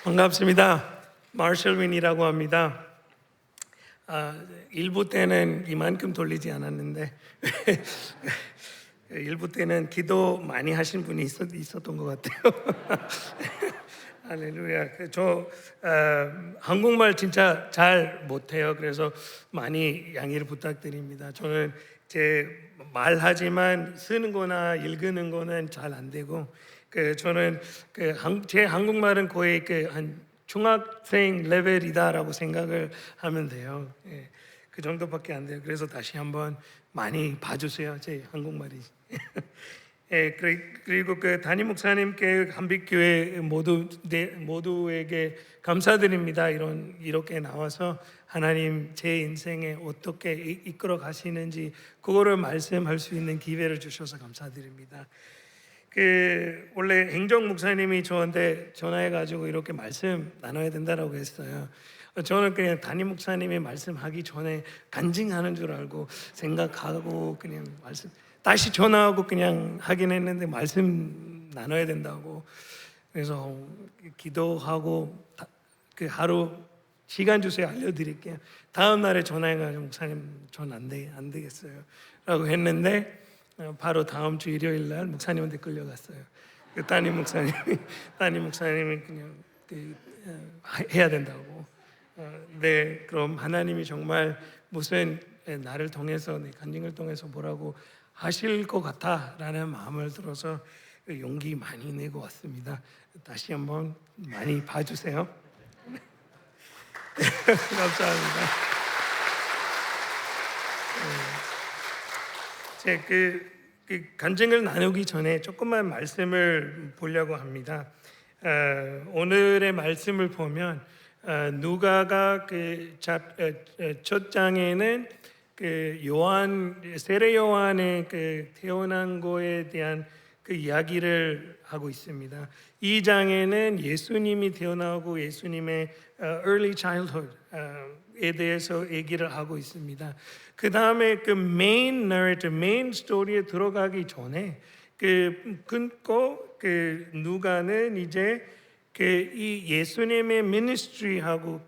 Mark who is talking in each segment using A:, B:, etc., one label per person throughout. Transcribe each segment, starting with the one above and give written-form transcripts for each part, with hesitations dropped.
A: 반갑습니다. 마셜 윈이라고 합니다. 1부 때는 이만큼 돌리지 않았는데 1부 때는 기도 많이 하신 분이 있었던 것 같아요. 할렐루야. 저 한국말 진짜 잘 못해요. 그래서 많이 양해를 부탁드립니다. 저는 제 말하지만 쓰는 거나 읽는 거는 잘 안 되고, 저는 제 한국말은 거의 한 중학생 레벨이다라고 생각을 하면 돼요. 그 정도밖에 안 돼요. 그래서 다시 한번 많이 봐주세요. 제 한국말이. 그리고 담임 목사님께 한빛교회 모두에게 감사드립니다. 이렇게 나와서 하나님 제 인생에 어떻게 이끌어 가시는지 그거를 말씀할 수 있는 기회를 주셔서 감사드립니다. 원래 행정 목사님이 저한테 전화해가지고 이렇게 말씀 나눠야 된다라고 했어요. 저는 그냥 담임 목사님이 말씀하기 전에 간증하는 줄 알고 생각하고 그냥 말씀 다시 전화하고 그냥 하긴 했는데 말씀 나눠야 된다고. 그래서 기도하고 하루 시간 주세요, 알려드릴게요. 다음 날에 전화해가지고 목사님 전 안 되겠어요 라고 했는데 바로 다음 주 일요일 날 목사님한테 끌려갔어요. 담임 목사님이 그냥 해야 된다고. 네, 그럼 하나님이 정말 무슨 나를 통해서 내 간증을 통해서 뭐라고 하실 것 같다라는 마음을 들어서 용기 많이 내고 왔습니다. 다시 한번 많이 봐주세요. 감사합니다. 제 간증을 나누기 전에 조금만 말씀을 보려고 합니다. 오늘의 말씀을 보면 누가가 첫 장에는 세례 요한의 태어난 거에 대한 이야기를 하고 있습니다. 이 장에는 예수님이 태어나고 예수님의 early childhood에 대해서 얘기를 하고 있습니다. 그 다음에 main narrative, main 스토리에 들어가기 전에 누가는 이제 이 예수님의 미니스트리하고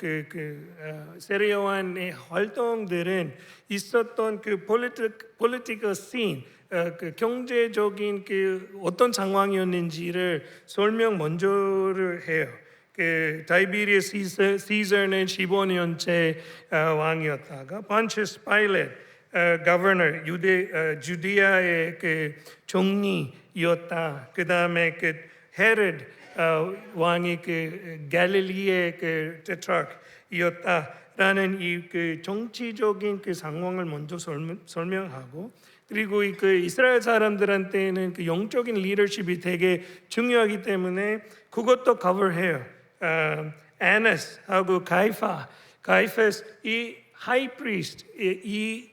A: 세례 요한의 활동들은 있었던 political scene, 경제적인 어떤 상황이었는지를 설명 먼저를 해요. 다이비리어스 시저는 15년째 왕이었다가 본티우스 파일렛 governor 주디아의 총리였다. 그 다음에 헤롯 왕이 갈릴리의 테트라크였다라는 이 정치적인 상황을 먼저 설명하고, 그리고 이스라엘 사람들한테는 영적인 리더십이 되게 중요하기 때문에 그것도 커버해요. 아나스하고 가이파스 이 하이프리스트 이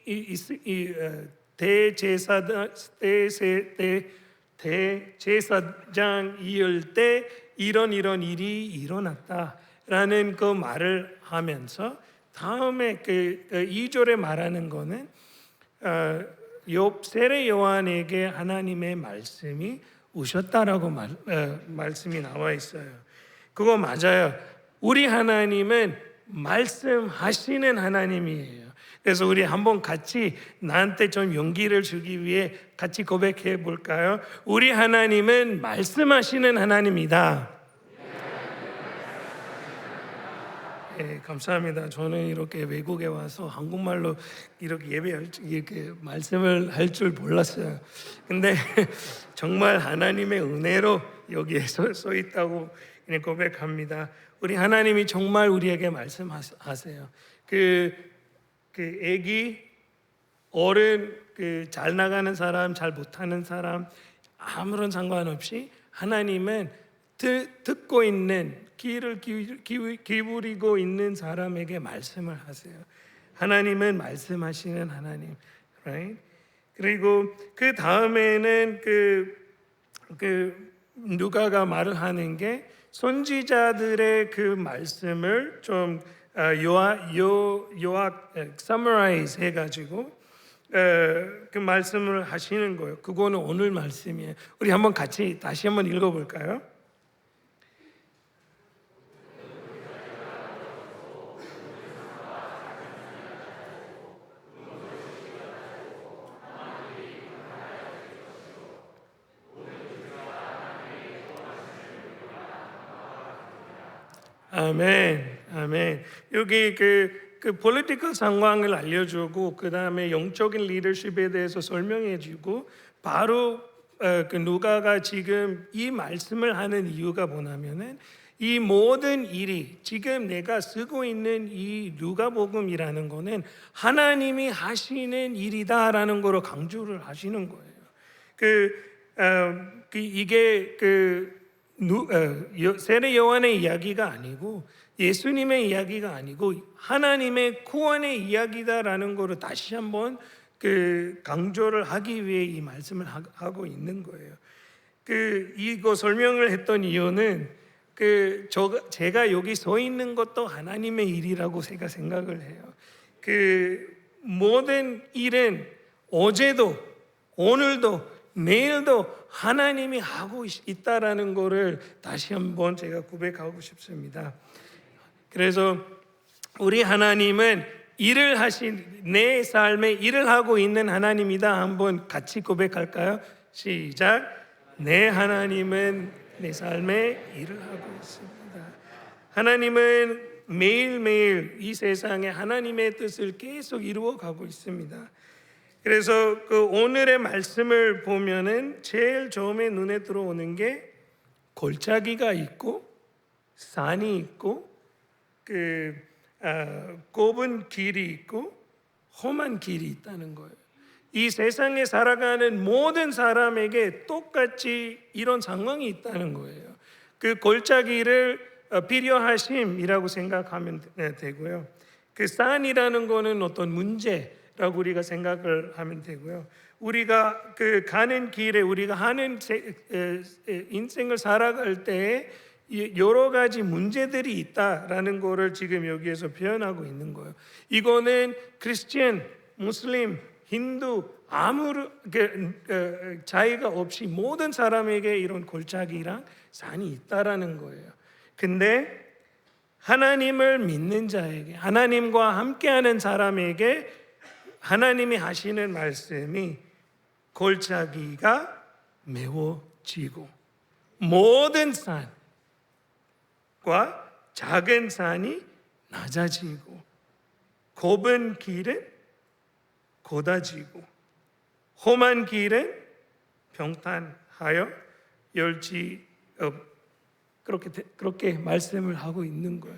A: 대제사장이을 때 이런 일이 일어났다라는 그 말을 하면서 다음에 2절에 말하는 거는 세례 요한에게 하나님의 말씀이 오셨다라고 말씀이 나와 있어요. 그거 맞아요. 우리 하나님은 말씀하시는 하나님이에요. 그래서 우리 한번 같이 나한테 좀 용기를 주기 위해 같이 고백해 볼까요? 우리 하나님은 말씀하시는 하나님이다. 네, 감사합니다. 저는 이렇게 외국에 와서 한국말로 이렇게 이렇게 말씀을 할 줄 몰랐어요. 근데 정말 하나님의 은혜로 여기에 서 있다고 그냥 고백합니다. 우리 하나님이 정말 우리에게 말씀하세요. 애기, 어른, 잘 나가는 사람, 잘 못하는 사람 아무런 상관없이 하나님은 듣고 있는 귀를 기울이고 있는 사람에게 말씀을 하세요. 하나님은 말씀하시는 하나님, right? 그리고 그 다음에는 누가가 말을 하는 게 선지자들의 말씀을 좀 요약 summarize 해가지고 그 말씀을 하시는 거예요. 그거는 오늘 말씀이에요. 우리 한번 같이 다시 한번 읽어볼까요? 아멘, 아멘. 여기 그 political 상황을 알려주고 그 다음에 영적인 리더십에 대해서 설명해주고 바로 그 누가가 지금 이 말씀을 하는 이유가 뭐냐면은 이 모든 일이 지금 내가 쓰고 있는 이 누가복음이라는 거는 하나님이 하시는 일이다라는 거로 강조를 하시는 거예요. 이게 세례 요한의 이야기가 아니고 예수님의 이야기가 아니고 하나님의 구원의 이야기다라는 거를 다시 한번 강조를 하기 위해 이 말씀을 하고 있는 거예요. 이거 설명을 했던 이유는 제가 여기 서 있는 것도 하나님의 일이라고 제가 생각을 해요. 모든 일은 어제도 오늘도 내일도 하나님이 하고 있다라는 것을 다시 한번 제가 고백하고 싶습니다. 그래서 우리 하나님은 일을 하신 내 삶에 일을 하고 있는 하나님이다. 한번 같이 고백할까요? 시작. 내 하나님은 내 삶에 일을 하고 있습니다. 하나님은 매일매일 이 세상에 하나님의 뜻을 계속 이루어 가고 있습니다. 그래서 오늘의 말씀을 보면은 제일 처음에 눈에 들어오는 게 골짜기가 있고 산이 있고 좁은 길이 있고 험한 길이 있다는 거예요. 이 세상에 살아가는 모든 사람에게 똑같이 이런 상황이 있다는 거예요. 골짜기를 필요하심이라고 생각하면 되고요. 산이라는 거는 어떤 문제라고 우리가 생각을 하면 되고요. 우리가 가는 길에 우리가 하는 인생을 살아갈 때 여러 가지 문제들이 있다라는 거를 지금 여기에서 표현하고 있는 거예요. 이거는 크리스천, 무슬림, 힌두 아무 차이가 없이 모든 사람에게 이런 골짜기랑 산이 있다라는 거예요. 근데 하나님을 믿는 자에게, 하나님과 함께하는 사람에게 하나님이 하시는 말씀이 골짜기가 메워지고 모든 산과 작은 산이 낮아지고 좁은 길은 곧아지고 험한 길은 평탄하여 열지 그렇게 말씀을 하고 있는 거예요.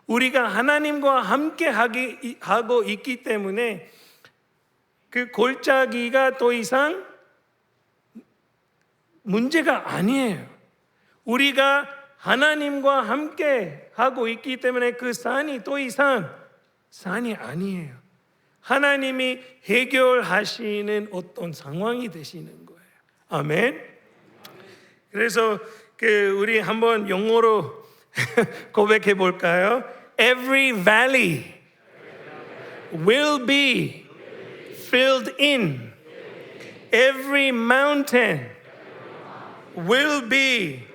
A: 우리가 하나님과 함께 하고 있기 때문에 골짜기가 더 이상 문제가 아니에요. 우리가 하나님과 함께 하고 있기 때문에 산이 더 이상 산이 아니에요. 하나님이 해결하시는 어떤 상황이 되시는 거예요. 아멘. 그래서 우리 한번 영어로 고백해 볼까요? Every valley will be filled in. Every mountain will be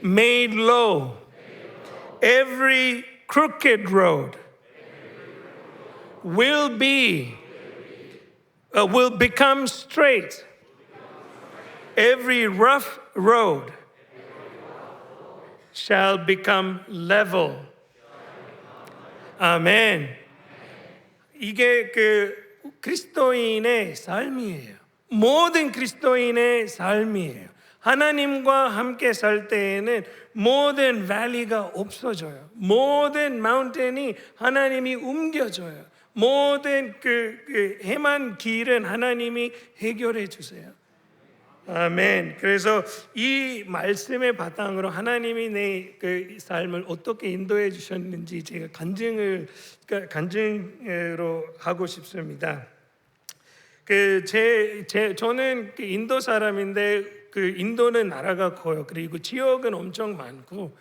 A: made low. Every crooked road will become straight. Every rough road shall become level. 아멘. 이게 그리스도인의 삶이에요. 모든 그리스도인의 삶이에요. 하나님과 함께 살 때에는 모든 밸리가 없어져요. 모든 마운틴이 하나님이 옮겨줘요. 모든 험한 길은 하나님이 해결해 주세요. 아멘. 그래서 이 말씀의 바탕으로 하나님이 내 삶을 어떻게 인도해 주셨는지 제가 간증으로 하고 싶습니다. 저는 인도 사람인데 인도는 나라가 커요. 그리고 지역은 엄청 많고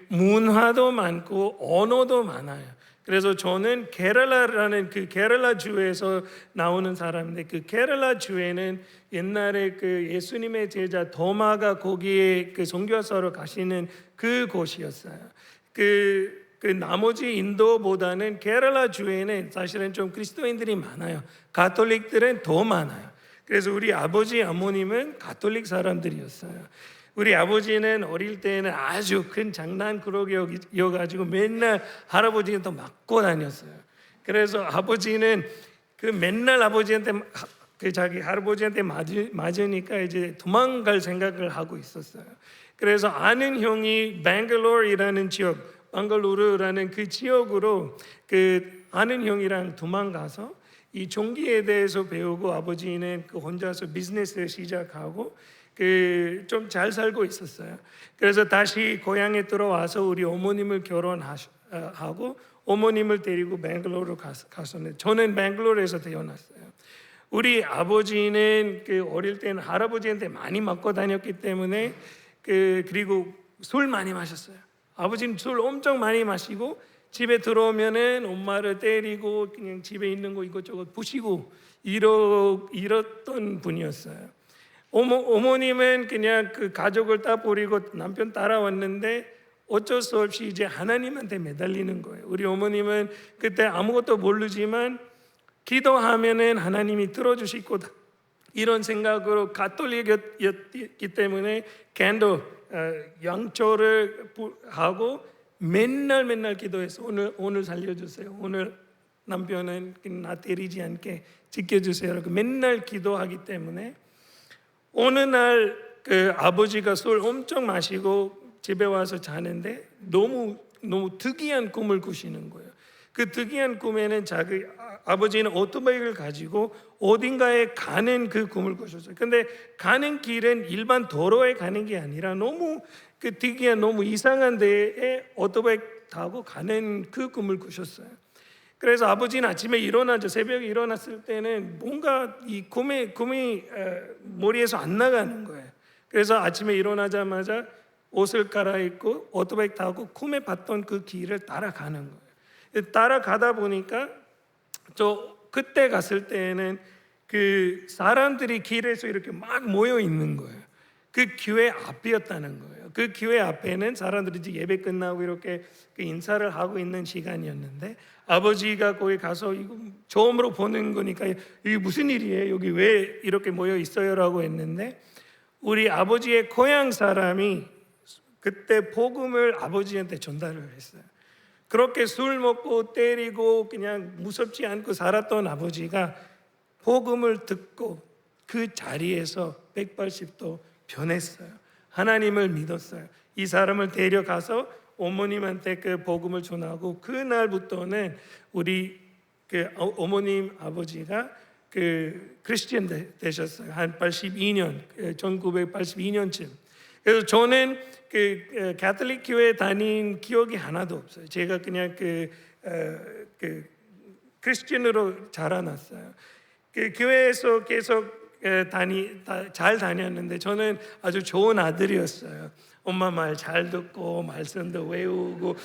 A: 문화도 많고 언어도 많아요. 그래서 저는 케랄라라는 케랄라 주에서 나오는 사람인데 케랄라 주에는 옛날에 예수님의 제자 도마가 거기에 선교사로 가시는 곳이었어요. 나머지 인도보다는 케랄라 주에는 사실은 좀 그리스도인들이 많아요. 가톨릭들은 더 많아요. 그래서 우리 아버지 어머님은 가톨릭 사람들이었어요. 우리 아버지는 어릴 때는 아주 큰 장난꾸러기여가지고 맨날 할아버지한테 맞고 다녔어요. 그래서 아버지는 그 맨날 아버지한테 그 자기 할아버지한테 맞으니까 이제 도망갈 생각을 하고 있었어요. 그래서 아는 형이 방글로르라는 지역, 방글루르라는 그 지역으로 그 아는 형이랑 도망가서 이 종기에 대해서 배우고 아버지는 그 혼자서 비즈니스를 시작하고 그 좀 잘 살고 있었어요. 그래서 다시 고향에 들어와서 우리 어머님을 결혼하고 어머님을 데리고 뱅글로르로 갔었는데 저는 뱅글로르에서 태어났어요. 우리 아버지는 그 어릴 때는 할아버지한테 많이 맞고 다녔기 때문에 그리고 술 많이 마셨어요. 아버지는 술 엄청 많이 마시고 집에 들어오면은 엄마를 때리고 그냥 집에 있는 거 이것저것 부시고 이랬던 분이었어요. 어머님은 그냥 그 가족을 다 버리고 남편 따라왔는데 어쩔 수 없이 이제 하나님한테 매달리는 거예요. 우리 어머님은 그때 아무것도 모르지만 기도하면은 하나님이 들어주실 거다 이런 생각으로 가톨릭이었기 때문에 캔도 양초를 하고 맨날 기도해서 오늘 살려주세요. 오늘 남편은 나 때리지 않게 지켜주세요. 이렇게 맨날 기도하기 때문에 어느 날 그 아버지가 술 엄청 마시고 집에 와서 자는데 너무 특이한 꿈을 꾸시는 거예요. 그 특이한 꿈에는 자기 아버지는 오토바이를 가지고 어딘가에 가는 그 꿈을 꾸셨어요. 근데 가는 길은 일반 도로에 가는 게 아니라 너무 그 특이한 너무 이상한 데에 오토바이 타고 가는 그 꿈을 꾸셨어요. 그래서 아버지는 아침에 일어나죠. 새벽에 일어났을 때는 뭔가 이 꿈이 머리에서 안 나가는 거예요. 그래서 아침에 일어나자마자 옷을 갈아입고 오토바이 타고 꿈에 봤던 그 길을 따라가는 거예요. 따라가다 보니까 그때 갔을 때는 그 사람들이 길에서 이렇게 막 모여 있는 거예요. 그 교회 앞이었다는 거예요. 그 교회 앞에는 사람들이 이제 예배 끝나고 이렇게 그 인사를 하고 있는 시간이었는데 아버지가 거기 가서 이거 처음으로 보는 거니까 이게 무슨 일이에요? 여기 왜 이렇게 모여 있어요라고 했는데 우리 아버지의 고향 사람이 그때 복음을 아버지한테 전달을 했어요. 그렇게 술 먹고 때리고 그냥 무섭지 않고 살았던 아버지가 복음을 듣고 그 자리에서 180도 변했어요. 하나님을 믿었어요. 이 사람을 데려가서 어머님한테 그 복음을 전하고 그날부터는 우리 그 어머님 아버지가 그 크리스천 되셨어요. 한 82년, 1982년쯤. 그래서 저는 그 가톨릭 교회 다닌 기억이 하나도 없어요. 제가 그냥 그 크리스천으로 자라났어요. 그 교회에서 계속 잘 다녔는데 저는 아주 좋은 아들이었어요. 엄마 말 잘 듣고 말씀도 외우고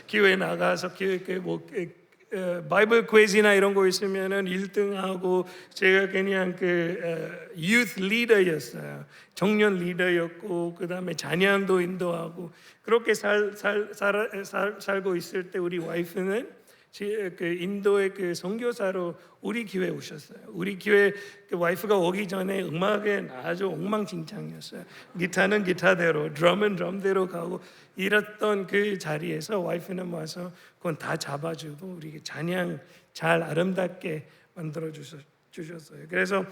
A: 교회 나가서 바이블 퀴즈나 이런 거 있으면은 1등하고 제가 그냥 youth 리더였어요. 청년 리더였고 그다음에 찬양도 인도하고 그렇게 살고 있을 때 우리 와이프는 그 인도의 그 선교사로 우리 교회 오셨어요. 우리 교회 그 와이프가 오기 전에 음악은 아주 엉망진창이었어요. 기타는 기타대로, 드럼은 드럼대로 가고 이랬던 그 자리에서 와이프는 와서 그건 다 잡아주고 우리 찬양 잘 아름답게 만들어 주셨어요. 그래서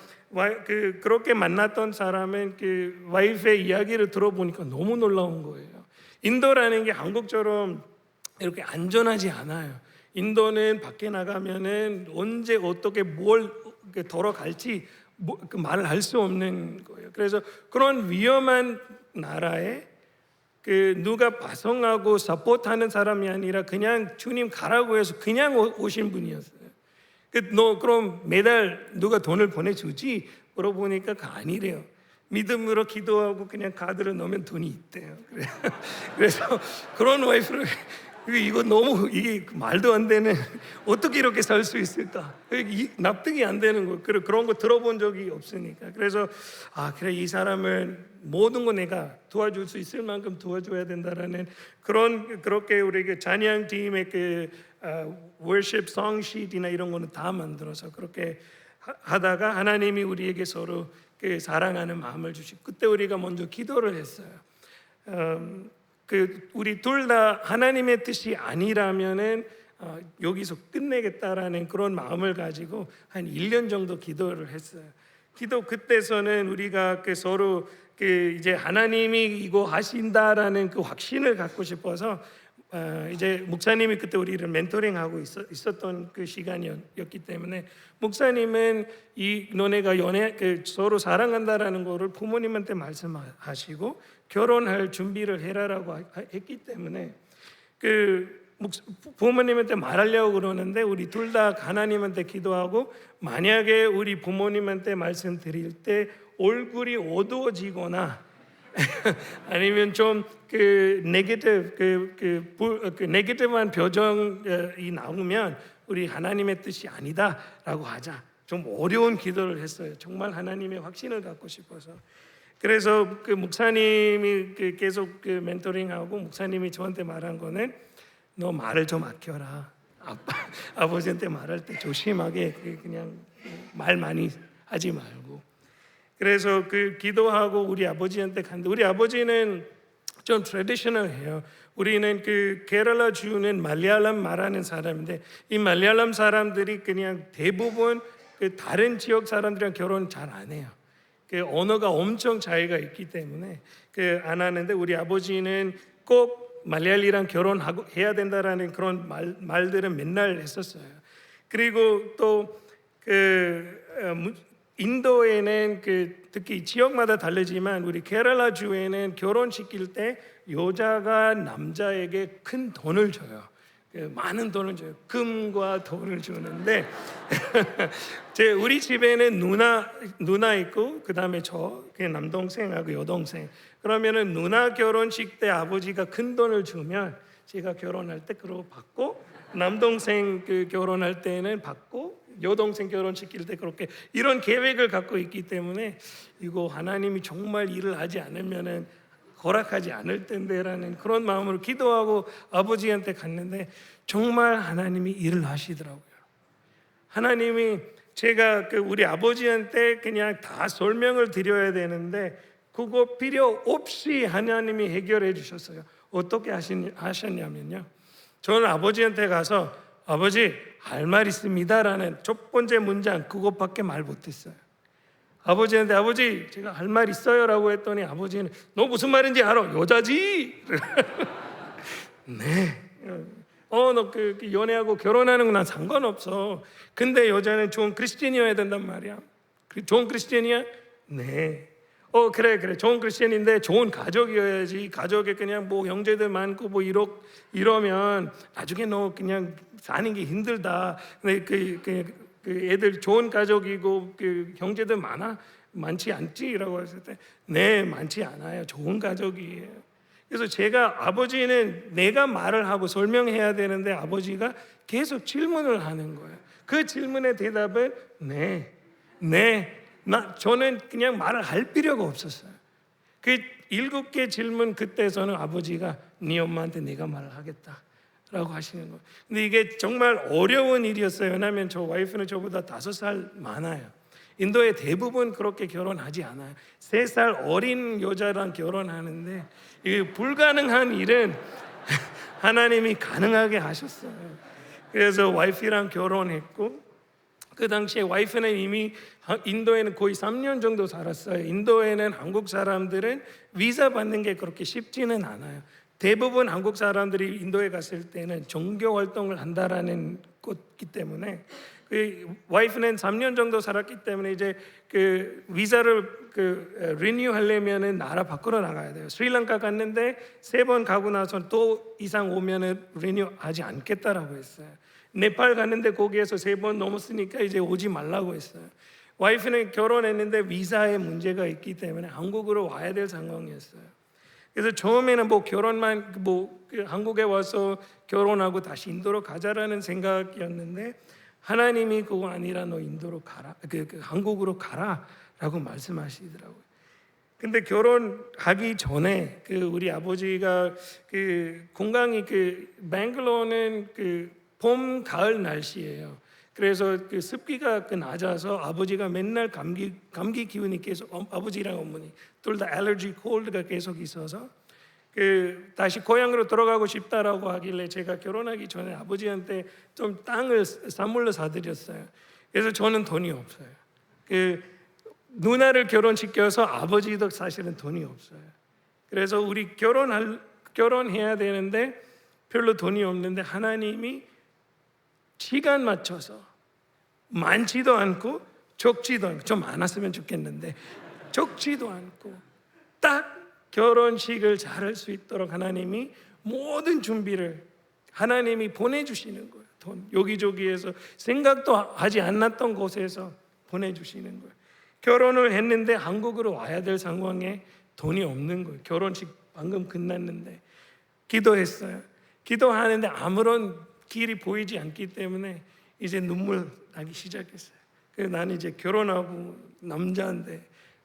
A: 그렇게 만났던 사람은 그 와이프의 이야기를 들어보니까 너무 놀라운 거예요. 인도라는 게 한국처럼 이렇게 안전하지 않아요. 인도는 밖에 나가면은 언제 어떻게 뭘 돌아갈지 그 말을 할 수 없는 거예요. 그래서 그런 위험한 나라에 그 누가 파송하고 서포트하는 사람이 아니라 그냥 주님 가라고 해서 그냥 오신 분이었어요. 너 그럼 매달 누가 돈을 보내주지? 물어보니까 아니래요. 믿음으로 기도하고 그냥 카드를 넣으면 돈이 있대요. 그래서 그런 와이프를 이거 너무 이게 말도 안 되는 어떻게 이렇게 살 수 있을까? 납득이 안 되는 거. 그런 거 들어본 적이 없으니까. 그래서 그래 이 사람을 모든 거 내가 도와줄 수 있을 만큼 도와줘야 된다라는 그렇게 우리 그 찬양 팀의 그 worship song sheet이나 이런 거는 다 만들어서 그렇게 하다가 하나님이 우리에게 서로 그 사랑하는 마음을 주시고 그때 우리가 먼저 기도를 했어요. 우리 둘 다 하나님의 뜻이 아니라면은 여기서 끝내겠다라는 그런 마음을 가지고 한 1년 정도 기도를 했어요. 그때서는 우리가 서로 이제 하나님이 이거 하신다라는 그 확신을 갖고 싶어서 이제 목사님이 그때 우리를 멘토링하고 있었던 그 시간이었기 때문에 목사님은 너네가 서로 사랑한다라는 거를 부모님한테 말씀하시고 결혼할 준비를 해라라고 했기 때문에 부모님한테 말하려고 그러는데 우리 둘 다 하나님한테 기도하고 만약에 우리 부모님한테 말씀드릴 때 얼굴이 어두워지거나 아니면 좀 네게티브한 표정이 나오면 우리 하나님의 뜻이 아니다라고 하자. 좀 어려운 기도를 했어요. 정말 하나님의 확신을 갖고 싶어서. 그래서 목사님이 계속 멘토링하고 목사님이 저한테 말한 거는 너 말을 좀 아껴라. 아버지한테 말할 때 조심하게 그냥 말 많이 하지 말고. 그래서 기도하고 우리 아버지한테 갔는데 우리 아버지는 좀 트래디셔널해요. 우리는 케랄라 주는 말레알람 말하는 사람인데 이 말레알람 사람들이 그냥 대부분 다른 지역 사람들이랑 결혼 잘 안 해요. 언어가 엄청 차이가 있기 때문에 안 하는데 우리 아버지는 꼭 말레알리랑 결혼하고 해야 된다라는 그런 말들은 맨날 했었어요. 그리고 또 인도에는 특히 지역마다 다르지만 우리 케랄라 주에는 결혼시킬 때 여자가 남자에게 큰 돈을 줘요. 많은 돈을 줘요. 금과 돈을 주는데 우리 집에는 누나 있고 그 다음에 저 남동생하고 여동생. 그러면은 누나 결혼식 때 아버지가 큰 돈을 주면 제가 결혼할 때 그거 받고 남동생 결혼할 때는 받고 여동생 결혼시킬 때 그렇게 이런 계획을 갖고 있기 때문에 이거 하나님이 정말 일을 하지 않으면은 허락하지 않을 텐데라는 그런 마음으로 기도하고 아버지한테 갔는데 정말 하나님이 일을 하시더라고요. 하나님이 제가 우리 아버지한테 그냥 다 설명을 드려야 되는데 그거 필요 없이 하나님이 해결해 주셨어요. 어떻게 하셨냐면요. 저는 아버지한테 가서 아버지 할 말 있습니다라는 첫 번째 문장 그것밖에 말 못했어요. 아버지한테 아버지 제가 할 말 있어요라고 했더니 아버지는 너 무슨 말인지 알아? 여자지? 네. 너 연애하고 결혼하는 건 난 상관없어. 근데 여자는 좋은 크리스찬이어야 된단 말이야. 좋은 크리스찬이야? 네. 그래 좋은 크리스찬인데 좋은 가족이어야지. 가족에 그냥 뭐 형제들 많고 뭐 이러면 나중에 너 그냥 사는 게 힘들다. 근데 애들 좋은 가족이고 형제들 많지 않지라고 했을 때 네 많지 않아요. 좋은 가족이에요. 그래서 제가 아버지는 내가 말을 하고 설명해야 되는데 아버지가 계속 질문을 하는 거예요. 그 질문의 대답은 저는 그냥 말을 할 필요가 없었어요. 7개 질문 그때서는 아버지가 네 엄마한테 내가 말을 하겠다라고 하시는 거예요. 근데 이게 정말 어려운 일이었어요. 왜냐하면 저 와이프는 저보다 5살 많아요. 인도에 대부분 그렇게 결혼하지 않아요. 3살 어린 여자랑 결혼하는데 이게 불가능한 일은 하나님이 가능하게 하셨어요. 그래서 와이프랑 결혼했고 그 당시에 와이프는 이미 인도에는 거의 3년 정도 살았어요. 인도에는 한국 사람들은 비자 받는 게 그렇게 쉽지는 않아요. 대부분 한국 사람들이 인도에 갔을 때는 종교 활동을 한다라는 것이기 때문에 와이프는 3년 정도 살았기 때문에 이제 비자를 리뉴 하려면은 나라 밖으로 나가야 돼요. 스리랑카 갔는데 3번 가고 나서 또 이상 오면은 리뉴 하지 않겠다라고 했어요. 네팔 갔는데 거기에서 3번 넘었으니까 이제 오지 말라고 했어요. 와이프는 결혼했는데 비자에 문제가 있기 때문에 한국으로 와야 될 상황이었어요. 그래서 처음에는 결혼만 한국에 와서 결혼하고 다시 인도로 가자라는 생각이었는데 하나님이 그거 아니라 너 인도로 가라, 한국으로 가라라고 말씀하시더라고요. 근데 결혼하기 전에 우리 아버지가 건강이 뱅글로는 봄 가을 날씨예요. 그래서 그 습기가 낮아서 아버지가 맨날 감기 기운이 계속 아버지랑 어머니 둘 다 알레르기 콜드가 계속 있어서 다시 고향으로 돌아가고 싶다라고 하길래 제가 결혼하기 전에 아버지한테 좀 땅을 선물로 사드렸어요. 그래서 저는 돈이 없어요. 누나를 결혼시켜서 아버지도 사실은 돈이 없어요. 그래서 우리 결혼해야 되는데 별로 돈이 없는데 하나님이 시간 맞춰서 많지도 않고 적지도 않고, 좀 많았으면 좋겠는데 적지도 않고 딱 결혼식을 잘할 수 있도록 하나님이 모든 준비를 하나님이 보내주시는 거예요. 돈 여기저기에서 생각도 하지 않았던 곳에서 보내주시는 거예요. 결혼을 했는데 한국으로 와야 될 상황에 돈이 없는 거예요. 결혼식 방금 끝났는데 기도했어요. 기도하는데 아무런 길이 보이지 않기 때문에 이제 눈물 나기 시작했어요. 그래서 나는 이제 결혼하고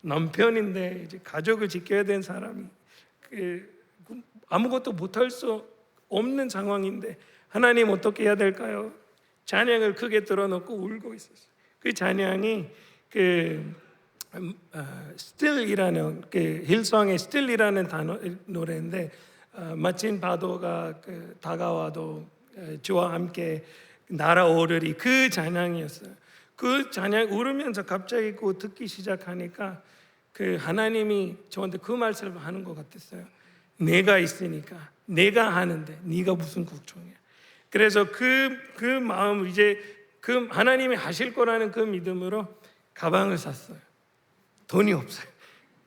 A: 남편인데 이제 가족을 지켜야 되는 사람이 아무것도 못할 수 없는 상황인데 하나님 어떻게 해야 될까요? 찬양을 크게 들어놓고 울고 있었어요. 그 찬양이 Still이라는 힐송의 Still이라는 노래인데 마침 파도가 다가와도 주와 함께 날아오르리 그 찬양이었어요. 그 찬양 울으면서 갑자기 그거 듣기 시작하니까 하나님이 저한테 그 말씀을 하는 것 같았어요. 내가 있으니까 내가 하는데 네가 무슨 걱정이야. 그래서 그 마음을 이제 하나님이 하실 거라는 그 믿음으로 가방을 샀어요. 돈이 없어요.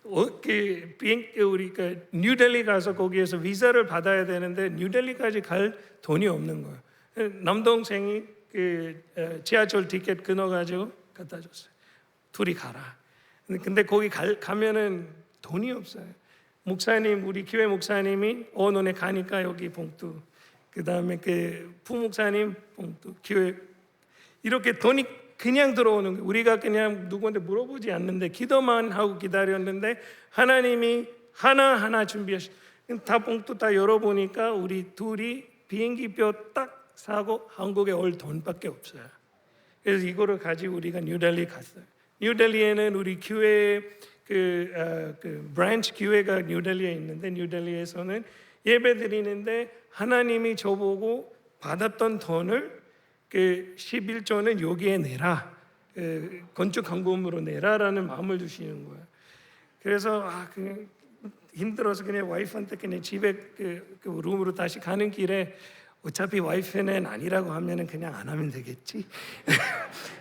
A: 우리가 뉴델리 가서 거기에서 비자를 받아야 되는데 뉴델리까지 갈 돈이 없는 거예요. 남동생이 지하철 티켓 끊어가지고 갖다 줬어요. 둘이 가라. 근데 거기 가면은 돈이 없어요. 목사님, 우리 교회 목사님이 너네 가니까 여기 봉투, 그 다음에 부목사님 봉투, 교회 이렇게 돈이 그냥 들어오는 거예요. 우리가 그냥 누구한테 물어보지 않는데 기도만 하고 기다렸는데 하나님이 하나하나 준비하시. 다 봉투 다 열어보니까 우리 둘이 비행기표 딱 사고 한국에 올 돈밖에 없어요. 그래서 이거를 가지고 우리가 뉴델리 갔어요. 뉴델리에는 우리 교회 브랜치 교회가 뉴델리에 있는데 뉴델리에서는 예배 드리는데 하나님이 저보고 받았던 돈을 11조는 여기에 내라, 건축 헌금으로 내라라는 마음을 주시는 거예요. 그래서 그냥 힘들어서 그냥 와이프한테 그냥 집에 그 룸으로 다시 가는 길에 어차피 와이프는 아니라고 하면은 그냥 안 하면 되겠지.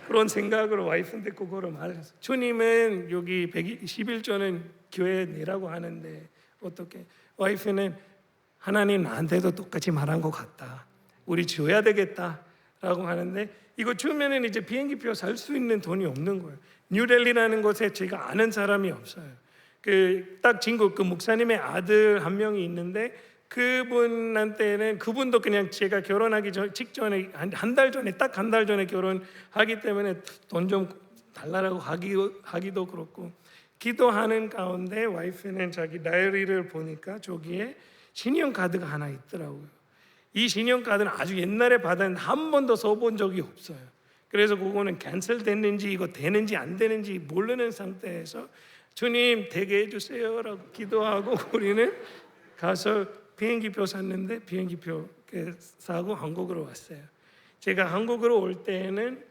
A: 그런 생각으로 와이프한테 그거를 말했어요. 주님은 여기 11조는 교회에 내라고 하는데 어떻게? 와이프는 하나님 나한테도 똑같이 말한 것 같다. 우리 줘야 되겠다라고 하는데 이거 주면은 이제 비행기표 살 수 있는 돈이 없는 거예요. 뉴델리라는 곳에 제가 아는 사람이 없어요. 딱 친구 목사님의 아들 한 명이 있는데 그분한테는 그분도 그냥 제가 결혼하기 직전에 한 달 전에 딱 한 달 전에 결혼하기 때문에 돈 좀 달라고 하기도 그렇고 기도하는 가운데 와이프는 자기 다이어리를 보니까 저기에 신용카드가 하나 있더라고요. 이 신용카드는 아주 옛날에 받았는데 한 번도 써본 적이 없어요. 그래서 그거는 캔슬 됐는지 이거 되는지 안 되는지 모르는 상태에서 주님 되게 해주세요라고 기도하고 우리는 가서 비행기표 샀는데 비행기표 사고 한국으로 왔어요. 제가 한국으로 올 때는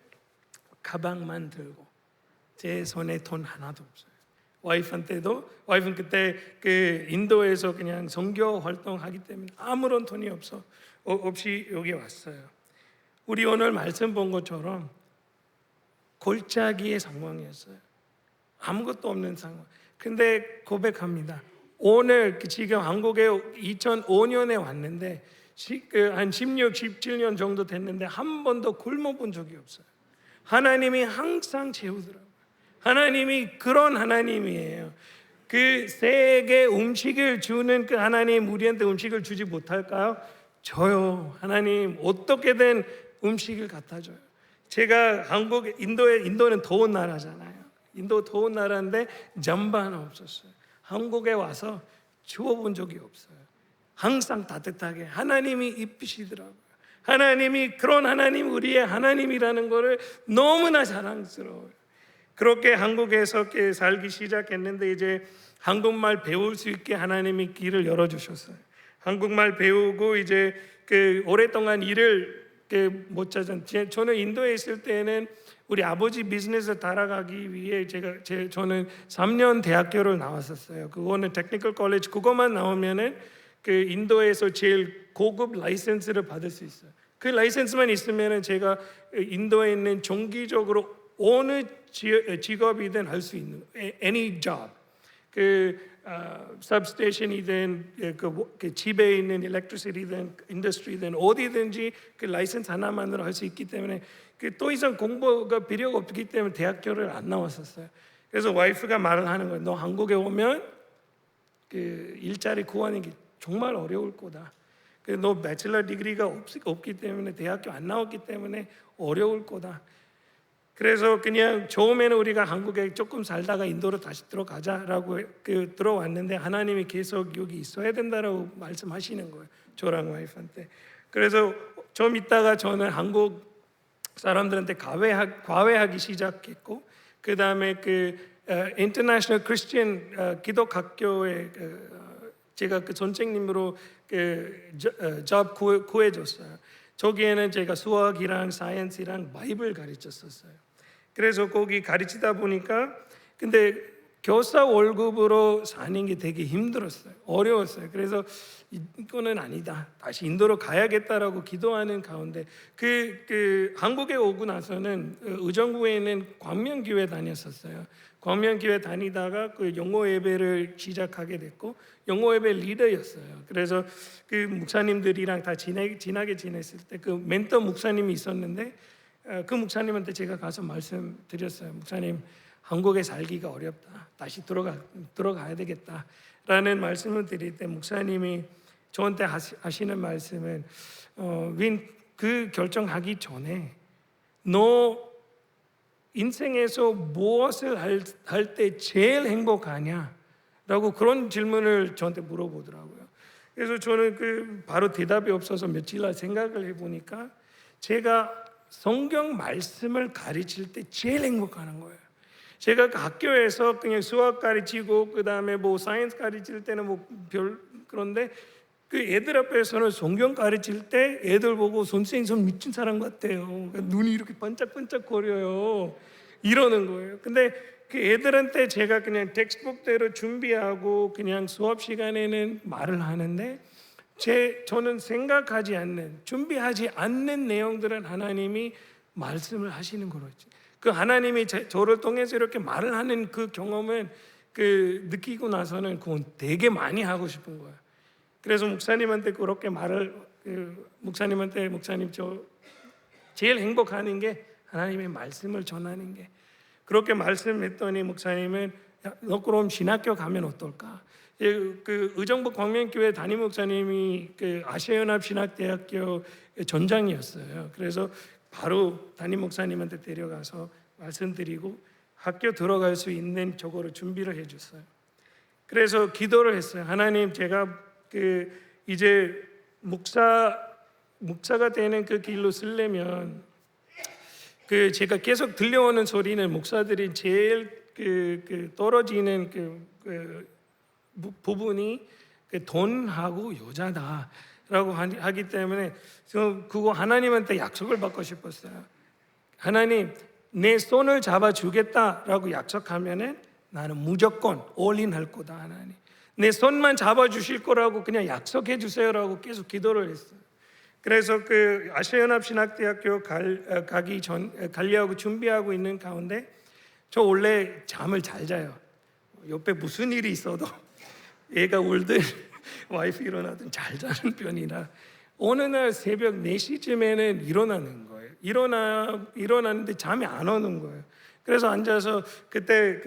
A: 가방만 들고 제 손에 돈 하나도 없어요. 와이프는 그때 인도에서 그냥 선교 활동하기 때문에 아무런 돈이 없이 여기 왔어요. 우리 오늘 말씀 본 것처럼 골짜기의 상황이었어요. 아무것도 없는 상황. 근데 고백합니다. 오늘 지금 한국에 2005년에 왔는데 한 16, 17년 정도 됐는데 한 번도 굶어본 적이 없어요. 하나님이 항상 채우더라고요. 하나님이 그런 하나님이에요. 세계 음식을 주는 그 하나님 우리한테 음식을 주지 못할까요? 줘요. 하나님 어떻게든 음식을 갖다 줘요. 제가 인도는 더운 나라잖아요. 인도 더운 나라인데 잠바는 없었어요. 한국에 와서 주워본 적이 없어요. 항상 따뜻하게 하나님이 입히시더라고요. 하나님이 그런 하나님, 우리의 하나님이라는 것을 너무나 자랑스러워요. 그렇게 한국에서 살기 시작했는데 이제 한국말 배울 수 있게 하나님이 길을 열어주셨어요. 한국말 배우고 이제 오랫동안 일을 못 찾은, 저는 인도에 있을 때는 우리 아버지 비즈니스 따라가기 위해 저는 3년 대학교를 나왔었어요. 그거는 테크니컬 컬리지, 그것만 나오면은 인도에서 제일 고급 라이센스를 받을 수 있어요. 그 라이센스만 있으면은 제가 인도에 있는 정기적으로 어느 직업이든 할 수 있는 any job, substation이든 집에 있는 electricity든 industry든 어디든지 그 라이센스 하나만으로 할 수 있기 때문에 또 이상 공부가 필요가 없기 때문에 대학교를 안 나왔었어요. 그래서 와이프가 말을 하는 거예요. 너 한국에 오면 일자리 구하는 게 정말 어려울 거다. 너 배첼러 디그리가 없기 때문에 대학교 안 나왔기 때문에 어려울 거다. 그래서 그냥 처음에는 우리가 한국에 조금 살다가 인도로 다시 들어가자라고 들어왔는데 하나님이 계속 여기 있어야 된다라고 말씀하시는 거예요. 저랑 와이프한테. 그래서 좀 있다가 저는 한국 사람들한테 과외하기 시작했고, 그 다음에 인터내셔널 크리스천 기독학교에 제가 선생님으로 잡 구해줬어요. 저기에는 제가 수학이랑 사이언스랑 바이블 가르쳤었어요. 그래서 거기 가르치다 보니까 근데 교사 월급으로 사는 게 되게 힘들었어요. 어려웠어요. 그래서 이거는 아니다. 다시 인도로 가야겠다라고 기도하는 가운데 한국에 오고 나서는 의정부에 있는 광명교회 다녔었어요. 광명교회 다니다가 영어 예배를 시작하게 됐고 영어 예배 리더였어요. 그래서 목사님들이랑 다 친하게 지냈을 때 멘토 목사님이 있었는데 그 목사님한테 제가 가서 말씀드렸어요. 목사님, 한국에 살기가 어렵다. 다시 들어가야 되겠다라는 말씀을 드릴 때 목사님이 저한테 하시는 말씀은 윈, 그 결정하기 전에 너 인생에서 무엇을 할 때 제일 행복하냐? 라고 그런 질문을 저한테 물어보더라고요. 그래서 저는 바로 대답이 없어서 며칠 생각을 해보니까 제가 성경 말씀을 가르칠 때 제일 행복하는 거예요. 제가 학교에서 그냥 수학 가르치고 그 다음에 사이언스 가르칠 때는 그런데 애들 앞에서는 성경 가르칠 때 애들 보고 선생님 좀 미친 사람 같아요. 눈이 이렇게 반짝반짝 거려요. 이러는 거예요. 근데 애들한테 제가 그냥 텍스트북대로 준비하고 그냥 수업 시간에는 말을 하는데 저는 생각하지 않는, 준비하지 않는 내용들은 하나님이 말씀을 하시는 거죠. 하나님이 저를 통해서 이렇게 말을 하는 그 경험은 느끼고 나서는 그건 되게 많이 하고 싶은 거예요. 그래서 목사님한테 그렇게 목사님 저 제일 행복하는 게 하나님의 말씀을 전하는 게, 그렇게 말씀했더니 목사님은 너 그럼 신학교 가면 어떨까? 의정부 광명교회 담임 목사님이 아시아연합 신학대학교 전장이었어요. 그래서 바로 담임 목사님한테 데려가서 말씀드리고 학교 들어갈 수 있는 저거를 준비를 해줬어요. 그래서 기도를 했어요. 하나님, 제가 이제 목사가 되는 그 길로 쓰려면 제가 계속 들려오는 소리는 목사들이 제일 떨어지는 부분이 돈하고 여자다라고 하기 때문에 그거 하나님한테 약속을 받고 싶었어요. 하나님, 내 손을 잡아주겠다라고 약속하면은 나는 무조건 올인 할 거다. 하나님, 내 손만 잡아주실 거라고 그냥 약속해 주세요라고 계속 기도를 했어요. 그래서 아시아연합 신학대학교 가려고 준비하고 있는 가운데 저 원래 잠을 잘 자요. 옆에 무슨 일이 있어도 애가 울든 와이프 일어나든 잘 자는 편이라 어느 날 새벽 4시쯤에는 일어나는 거예요. 일어나는데 잠이 안 오는 거예요. 그래서 앉아서 그때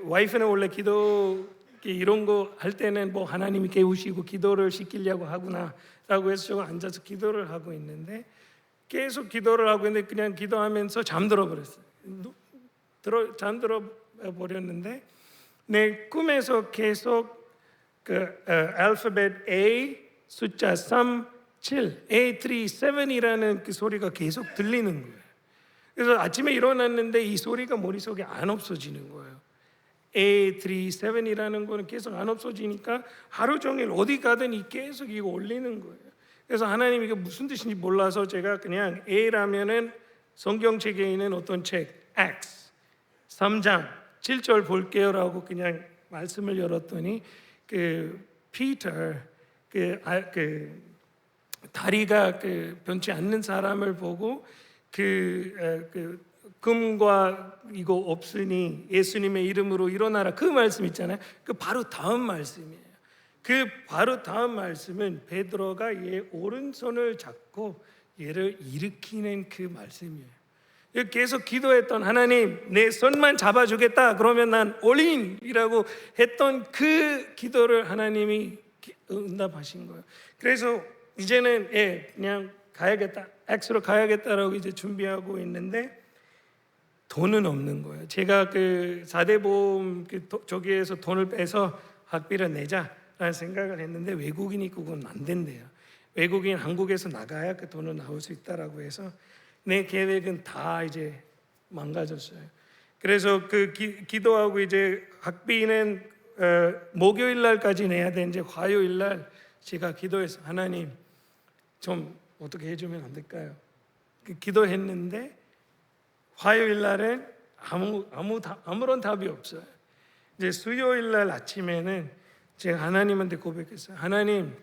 A: 와이프는 원래 기도 이런 거 할 때는 하나님이 깨우시고 기도를 시키려고 하구나라고 해서 제가 앉아서 기도를 하고 있는데 계속 기도를 하고 있는데 그냥 기도하면서 잠들어 버렸어요. 잠들어 버렸는데 내 꿈에서 계속 알파벳 A, 숫자 3, A37이라는 그 소리가 계속 들리는 거예요. 그래서 아침에 일어났는데 이 소리가 머릿속에 안 없어지는 거예요. A37이라는 거는 계속 안 없어지니까 하루 종일 어디 가든 계속 이거 올리는 거예요. 그래서 하나님 이게 무슨 뜻인지 몰라서 제가 그냥 A라면은 성경책에 있는 어떤 책 Acts 3장 7절 볼게요라고 그냥 말씀을 열었더니 그 피터 그 다리가 변치 않는 사람을 보고 그 금과 이거 없으니 예수님의 이름으로 일어나라 그 말씀 있잖아요. 그 바로 다음 말씀이에요. 그 바로 다음 말씀은 베드로가 얘 오른손을 잡고 얘를 일으키는 그 말씀이에요. 계속 기도했던 하나님 내 손만 잡아주겠다 그러면 난 올인이라고 했던 그 기도를 하나님이 응답하신 거예요. 그래서 이제는 그냥 가야겠다 엑스로 가야겠다라고 이제 준비하고 있는데 돈은 없는 거예요. 제가 그 4대 보험 저기에서 돈을 빼서 학비를 내자라는 생각을 했는데 외국인이 그건 안 된대요. 외국인 한국에서 나가야 그 돈은 나올 수 있다라고 해서 내 계획은 다 이제 망가졌어요. 그래서 그 기도하고 이제 학비는 목요일 날까지 내야 되는데 화요일 날 제가 기도해서 하나님 좀 어떻게 해주면 안 될까요? 기도했는데 화요일 날은 아무런 답이 없어요. 이제 수요일 날 아침에는 제가 하나님한테 고백했어요. 하나님,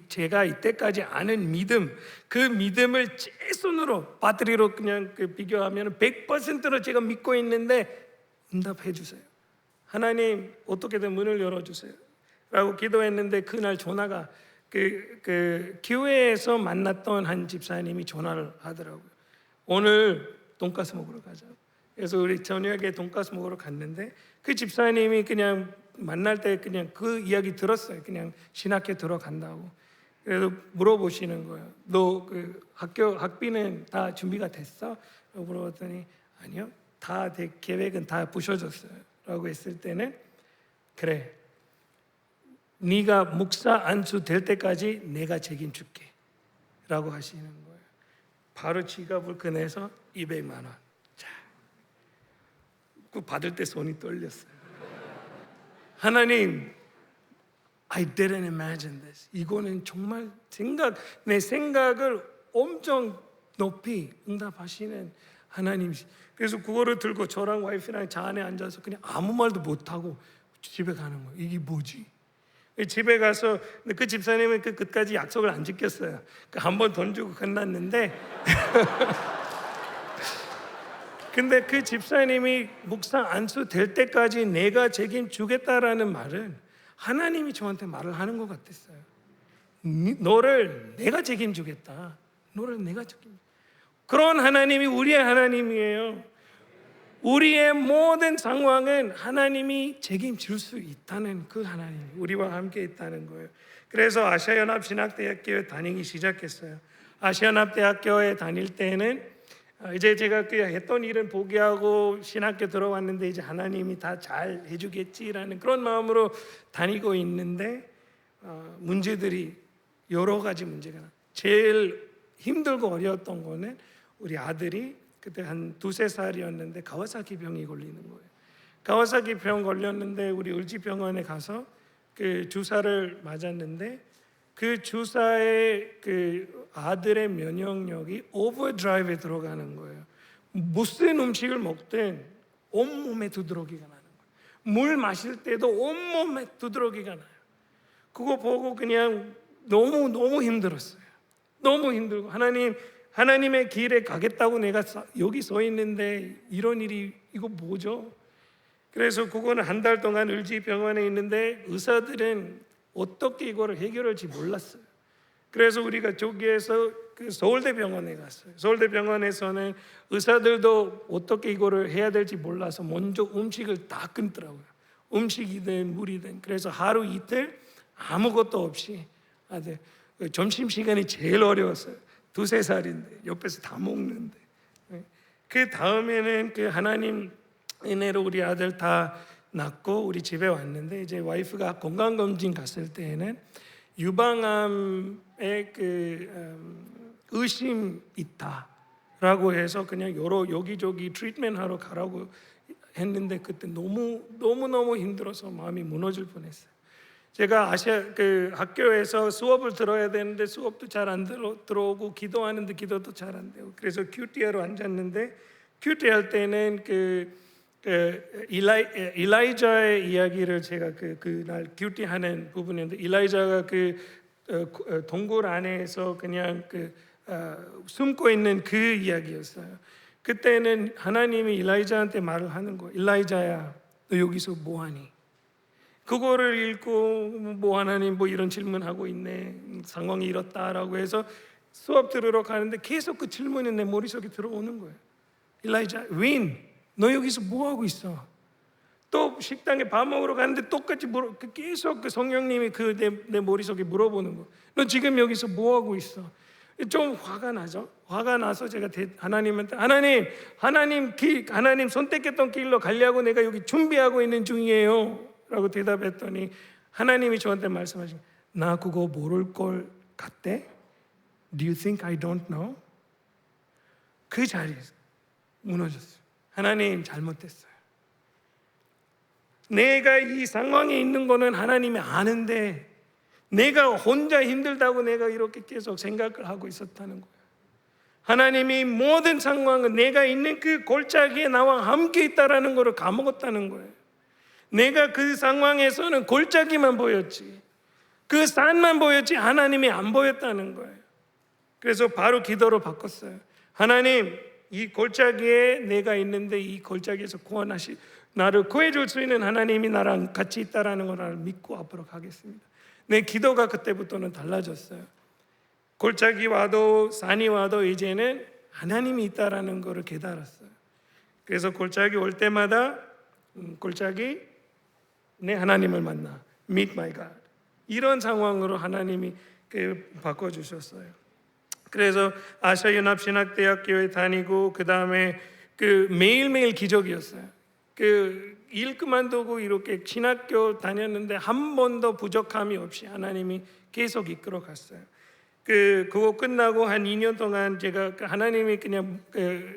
A: 제가 이때까지 아는 믿음, 그 믿음을 제 손으로 배터리로 그냥 비교하면 100%로 제가 믿고 있는데 응답해 주세요. 하나님 어떻게든 문을 열어주세요. 라고 기도했는데 그날 전화가 그 교회에서 만났던 한 집사님이 전화를 하더라고요. 오늘 돈가스 먹으러 가자. 그래서 우리 저녁에 돈가스 먹으러 갔는데 그 집사님이 그냥 만날 때 그냥 그 이야기 들었어요. 그냥 신학교 들어간다고. 그래서 물어보시는 거예요. 너 그 학비는 다 준비가 됐어? 라고 물어봤더니 아니요. 다 계획은 다 부셔졌어요. 라고 했을 때는 그래. 네가 목사 안수 될 때까지 내가 책임줄게. 라고 하시는 거예요. 바로 지갑을 꺼내서 200만 원. 자, 그 받을 때 손이 떨렸어요. 하나님, I didn't imagine this. 이거는 정말 내 생각을 엄청 높이 응답하시는 하나님. 그래서 그거를 들고 저랑 와이프랑 차 안에 앉아서 그냥 아무 말도 못하고 집에 가는 거예요. 이게 뭐지? 집에 가서 그 집사님은 그 끝까지 약속을 안 지켰어요. 한 번 돈 주고 끝났는데 근데 그 집사님이 목사 안수 될 때까지 내가 책임주겠다라는 말은 하나님이 저한테 말을 하는 것 같았어요. 너를 내가 책임주겠다. 너를 내가 책임. 그런 하나님이 우리의 하나님이에요. 우리의 모든 상황은 하나님이 책임질 수 있다는 그 하나님, 우리와 함께 있다는 거예요. 그래서 아시아연합신학대학교에 다니기 시작했어요. 아시아연합대학교에 다닐 때는 이제 제가 했던 일은 포기하고 신학교 들어왔는데 이제 하나님이 다 잘 해주겠지라는 그런 마음으로 다니고 있는데 문제들이 여러 가지 문제가 나. 제일 힘들고 어려웠던 거는 우리 아들이 그때 한 2-3살이었는데 가와사키 병이 걸리는 거예요. 가와사키 병 걸렸는데 우리 을지병원에 가서 그 주사를 맞았는데 그 주사에 그 아들의 면역력이 오버드라이브에 들어가는 거예요. 무슨 음식을 먹든 온몸에 두드러기가 나는 거예요. 물 마실 때도 온몸에 두드러기가 나요. 그거 보고 그냥 너무 힘들었어요. 너무 힘들고 하나님의 길에 가겠다고 내가 여기 서 있는데 이런 일이 이거 뭐죠? 그래서 그거는 한 달 동안 을지병원에 있는데 의사들은 어떻게 이거를 해결할지 몰랐어요. 그래서 우리가 저기에서 그 서울대병원에 갔어요. 서울대병원에서는 의사들도 어떻게 이거를 해야 될지 몰라서 먼저 음식을 다 끊더라고요. 음식이든 물이든. 그래서 하루 이틀 아무것도 없이 아들 점심시간이 제일 어려웠어요. 2-3살인데 옆에서 다 먹는데. 그 다음에는 그 하나님 은혜로 우리 아들 다 낳고 우리 집에 왔는데 이제 와이프가 건강검진 갔을 때에는 유방암에 의심 있다라고 해서 그냥 여기저기 트리트먼트하러 가라고 했는데 그때 너무 힘들어서 마음이 무너질 뻔했어요. 제가 학교에서 수업을 들어야 되는데 수업도 잘 안 들어오고 기도하는데 기도도 잘 안 되고 그래서 큐티하러 앉았는데 큐티 할 때는 일라이자의 이야기를 제가 그날 큐티하는 부분인데 일라이자가 동굴 안에서 그냥 숨고 있는 그 이야기였어요. 그때는 하나님이 일라이자한테 말을 하는 거예요. 일라이자야, 너 여기서 뭐하니? 그거를 읽고 하나님 이런 질문하고 있네, 상황이 이렇다라고 해서 수업 들으러 가는데 계속 그 질문이 내 머릿속에 들어오는 거예요. 일라이자, 너 여기서 뭐하고 있어? 또 식당에 밥 먹으러 가는데 똑같이 계속 성령님이 내 머릿속에 물어보는 거예요. 너 지금 여기서 뭐하고 있어? 좀 화가 나죠. 화가 나서 제가 하나님한테 하나님 선택했던 길로 가려고 내가 여기 준비하고 있는 중이에요 라고 대답했더니 하나님이 저한테 말씀하신, 나 그거 모를 걸 같대? Do you think I don't know? 그 자리에서 무너졌어요. 하나님 잘못했어요. 내가 이 상황에 있는 거는 하나님이 아는데 내가 혼자 힘들다고 내가 이렇게 계속 생각을 하고 있었다는 거예요. 하나님이 모든 상황은 내가 있는 그 골짜기에 나와 함께 있다라는 것을 까먹었다는 거예요. 내가 그 상황에서는 골짜기만 보였지, 그 산만 보였지 하나님이 안 보였다는 거예요. 그래서 바로 기도로 바꿨어요. 하나님, 이 골짜기에 내가 있는데 이 골짜기에서 나를 구해줄 수 있는 하나님이 나랑 같이 있다라는 걸 나를 믿고 앞으로 가겠습니다. 내 기도가 그때부터는 달라졌어요. 골짜기 와도 산이 와도 이제는 하나님이 있다라는 것을 깨달았어요. 그래서 골짜기 올 때마다 골짜기 내 하나님을 만나, meet my God, 이런 상황으로 하나님이 바꿔주셨어요. 그래서 아시아연합신학대학교에 다니고 그 다음에 매일매일 기적이었어요. 일 그만두고 이렇게 신학교 다녔는데 한 번도 부족함이 없이 하나님이 계속 이끌어 갔어요. 그거 끝나고 한 2년 동안 제가 하나님이 그냥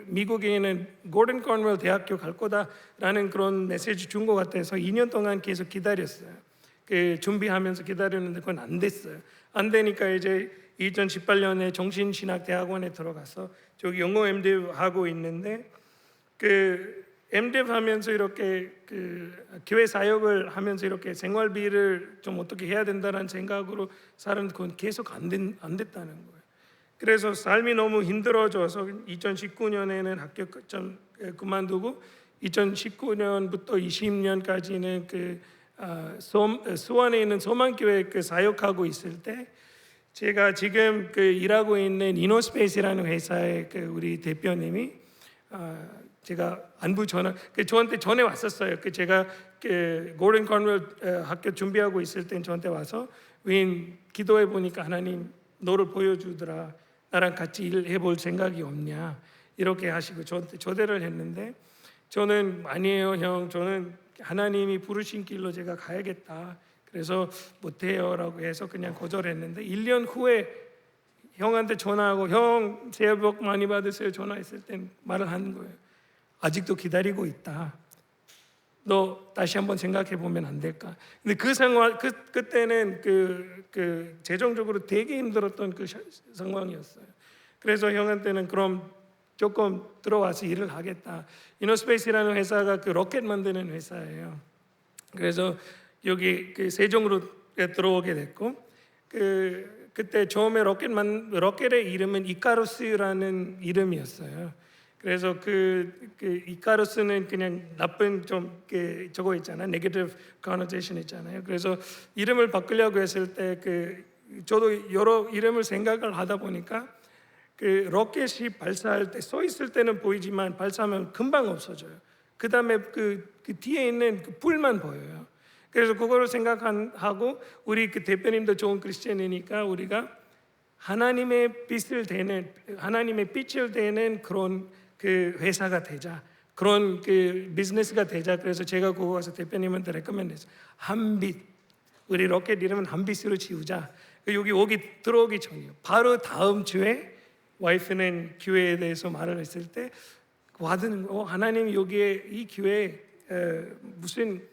A: 미국에 있는 고든 코널 대학교 갈 거다라는 그런 메시지 준 것 같아서 2년 동안 계속 기다렸어요. 준비하면서 기다렸는데 그건 안 됐어요. 안 되니까 이제 2018년에 정신신학대학원에 들어가서 저기 영어 MDiv 하고 있는데 MDiv 하면서 이렇게 교회 사역을 하면서 이렇게 생활비를 좀 어떻게 해야 된다는 생각으로 살았는데 그건 계속 안 됐다는 거예요. 그래서 삶이 너무 힘들어져서 2019년에는 학교 좀 그만두고 2019년부터 20년까지는 수원에 있는 소망교회 사역하고 있을 때 제가 지금 일하고 있는 이노스페이스라는 회사의 우리 대표님이 제가 안부 전화 저한테 전해 왔었어요. 제가 고든 코널 학교 준비하고 있을 때 저한테 와서 기도해 보니까 하나님 너를 보여주더라. 나랑 같이 일해 볼 생각이 없냐 이렇게 하시고 저한테 초대를 했는데 저는 아니에요 형, 저는 하나님이 부르신 길로 제가 가야겠다. 그래서 못해요라고 해서 그냥 거절했는데 1년 후에 형한테 전화하고 형 새해 복 많이 받으세요 전화했을 땐 말을 하는 거예요. 아직도 기다리고 있다. 너 다시 한번 생각해 보면 안 될까? 근데 그 상황 그때는 재정적으로 되게 힘들었던 상황이었어요. 그래서 형한테는 그럼 조금 들어와서 일을 하겠다. 이노스페이스라는 회사가 로켓 만드는 회사예요. 그래서 여기 세종으로 들어오게 됐고 그때 처음에 로켓의 이름은 이카루스라는 이름이었어요. 그래서 이카루스는 그냥 나쁜 좀 저거 있잖아요. 네거티브 커노테이션 있잖아요. 그래서 이름을 바꾸려고 했을 때 저도 여러 이름을 생각을 하다 보니까 로켓이 발사할 때 서 있을 때는 보이지만 발사하면 금방 없어져요. 그 다음에 뒤에 있는 불만 보여요. 그래서 그거를 생각하고 우리 대표님도 좋은 크리스천이니까 우리가 하나님의 빛을 대는 그런 회사가 되자, 그런 비즈니스가 되자. 그래서 제가 그거 가서 대표님한테 레커멘드했어요. 한빛, 우리 로켓 이름은 한빛으로 지우자. 여기 들어오기 전이요. 바로 다음 주에 와이프는 교회에 대해서 말을 했을 때 와드는 거, 하나님 여기에 이 교회에 무슨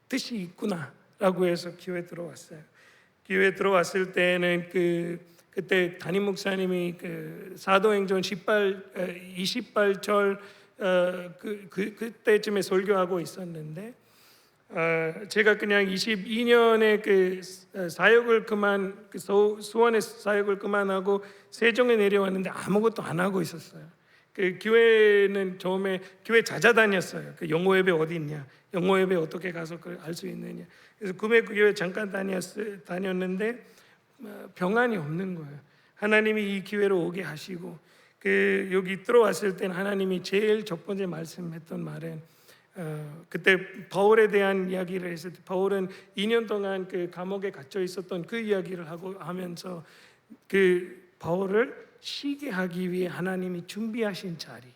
A: 뜻이 있구나라고 해서 교회 들어왔어요. 교회 들어왔을 때는 그때 담임 목사님이 사도행전 28절 그때쯤에 설교하고 있었는데 제가 그냥 22년에 사역을 수원의 사역을 그만하고 세종에 내려왔는데 아무것도 안 하고 있었어요. 교회는 처음에 교회 찾아다녔어요. 영어 예배 어디 있냐, 영어 예배 어떻게 가서 알 수 있느냐. 그래서 교회 잠깐 다녔는데 병안이 없는 거예요. 하나님이 이 기회로 오게 하시고 여기 들어왔을 때는 하나님이 제일 첫 번째 말씀했던 말은 그때 바울에 대한 이야기를 했을 때 바울은 2년 동안 감옥에 갇혀 있었던 그 이야기를 하면서 바울을 쉬게 하기 위해 하나님이 준비하신 자리.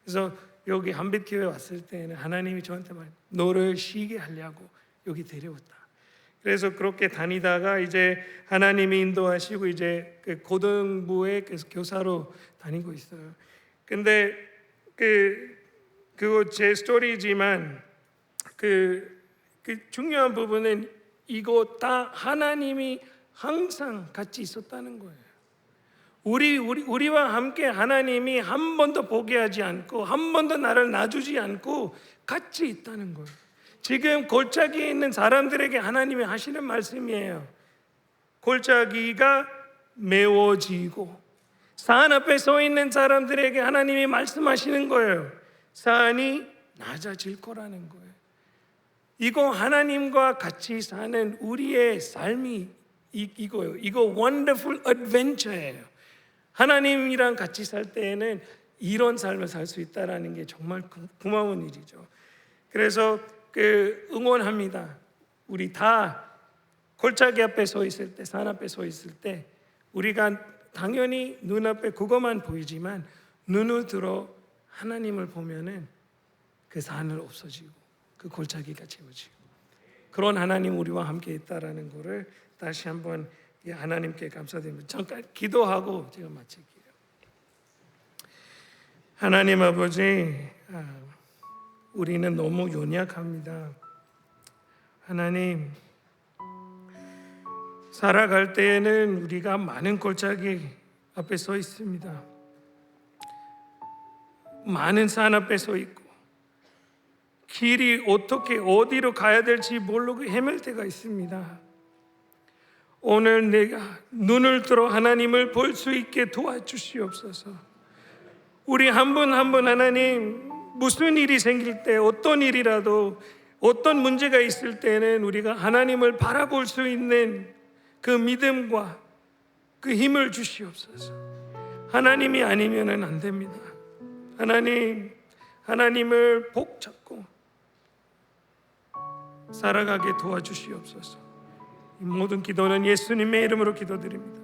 A: 그래서 여기 한빛교회 왔을 때는 하나님이 저한테 너를 쉬게 하려고 여기 데려왔다. 그래서 그렇게 다니다가 이제 하나님이 인도하시고 이제 고등부의 교사로 다니고 있어요. 근데 그거 제 스토리지만 중요한 부분은 이거 다 하나님이 항상 같이 있었다는 거예요. 우리와 함께 하나님이 한 번도 포기하지 않고 한 번도 나를 놔주지 않고 같이 있다는 거예요. 지금 골짜기에 있는 사람들에게 하나님이 하시는 말씀이에요. 골짜기가 메워지고 산 앞에 서 있는 사람들에게 하나님이 말씀하시는 거예요. 산이 낮아질 거라는 거예요. 이거 하나님과 같이 사는 우리의 삶이 이거예요. 이거 원더풀 어드벤처예요. 하나님이랑 같이 살 때에는 이런 삶을 살 수 있다라는 게 정말 고마운 일이죠. 그래서 응원합니다. 우리 다 골짜기 앞에 서 있을 때, 산 앞에 서 있을 때 우리가 당연히 눈앞에 그것만 보이지만 눈을 들어 하나님을 보면은 그 산을 없어지고 그 골짜기가 채워지고 그런 하나님 우리와 함께 있다라는 것을 다시 한번 하나님께 감사드립니다. 잠깐 기도하고 제가 마칠게요. 하나님 아버지, 우리는 너무 연약합니다. 하나님, 살아갈 때에는 우리가 많은 골짜기 앞에 서 있습니다. 많은 산 앞에 서 있고 길이 어떻게 어디로 가야 될지 모르고 헤맬 때가 있습니다. 오늘 내가 눈을 들어 하나님을 볼 수 있게 도와주시옵소서. 우리 한 분 한 분 하나님, 무슨 일이 생길 때 어떤 일이라도 어떤 문제가 있을 때는 우리가 하나님을 바라볼 수 있는 그 믿음과 그 힘을 주시옵소서. 하나님이 아니면은 안 됩니다. 하나님을 복잡고 살아가게 도와주시옵소서. 이 모든 기도는 예수님의 이름으로 기도드립니다.